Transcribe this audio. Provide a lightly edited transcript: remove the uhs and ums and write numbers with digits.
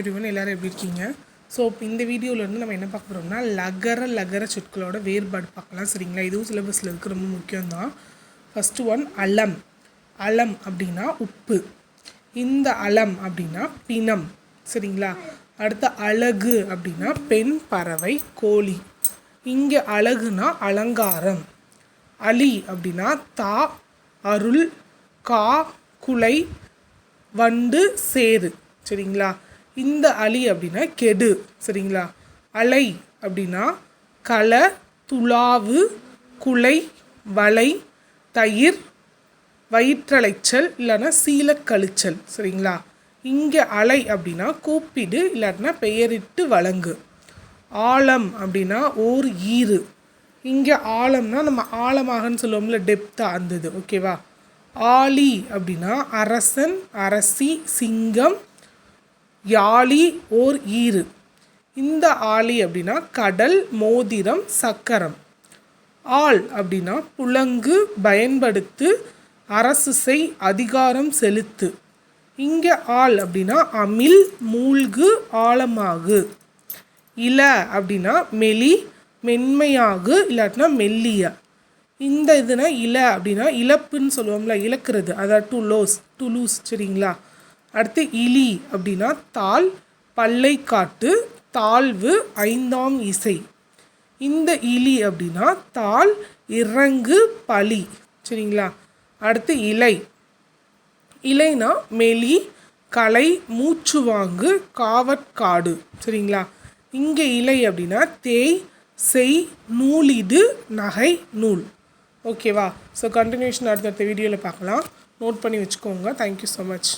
Everyone, எல்லாரும் எப்படி இருக்கீங்க? ஸோ இந்த வீடியோவில் நம்ம என்ன பார்க்க போகிறோம்னா லகர சொற்களோட வேறுபாடு பார்க்கலாம். சரிங்களா? இதுவும் சிலபஸில் இருக்குது, ரொம்ப முக்கியம்தான். ஃபஸ்ட்டு ஒன் அலம். அலம் அப்படின்னா உப்பு. இந்த அலம் அப்படின்னா பிணம். சரிங்களா? அடுத்த அழகு அப்படின்னா பெண், பறவை, கோழி. இங்கே அழகுனா அலங்காரம். அலி அப்படின்னா தா, அருள், கா, குலை, வண்டு, சேரு. சரிங்களா? இந்த அலி அப்படின்னா கெடு. சரிங்களா? அலை அப்படின்னா களை, துளாவு, குலை, வலை, தயிர், வயிற்றலைச்சல் இல்லைன்னா சீலக்கழிச்சல். சரிங்களா? இங்கே அலை அப்படின்னா கூப்பிடு இல்லாட்டினா பெயரிட்டு வழங்கு. ஆழம் அப்படின்னா ஓர் ஈறு. இங்கே ஆழம்னா நம்ம ஆழமாகன்னு சொல்லுவோம்ல, டெப்த்தாக அந்தது. ஓகேவா? ஆலி அப்படின்னா அரசன், அரசி, சிங்கம், யாழி, ஓர் ஈறு. இந்த ஆலி அப்படின்னா கடல், மோதிரம், சக்கரம். ஆள் அப்படின்னா புலங்கு, பயன்படுத்து, அரசு செய், அதிகாரம் செலுத்து. இங்கே ஆள் அப்படின்னா அமிழ், மூழ்கு, ஆழமாகு. இல அப்படின்னா மெலி, மென்மையாகு இல்லாட்டினா மெல்லிய. இந்த இதுனா இல அப்படின்னா இழப்புன்னு சொல்லுவோம்ல, இழக்கிறது, அதாவது டு லூஸ். சரிங்களா? அடுத்து இலி அப்படின்னா தாள், பல்லை காட்டு, தாழ்வு, ஐந்தாம் இசை. இந்த இலி அப்படின்னா தாள், இறங்கு, பழி. சரிங்களா? அடுத்து இலை. இலைனா மெலி, களை, மூச்சு வாங்கு, காவற்காடு. சரிங்களா? இங்கே இலை அப்படின்னா தேய், செய், நூலிடு, நகை, நூல். ஓகேவா? ஸோ கண்டினியூஷன் அடுத்தடுத்த வீடியோவில் பார்க்கலாம். நோட் பண்ணி வச்சுக்கோங்க. Thank you so much.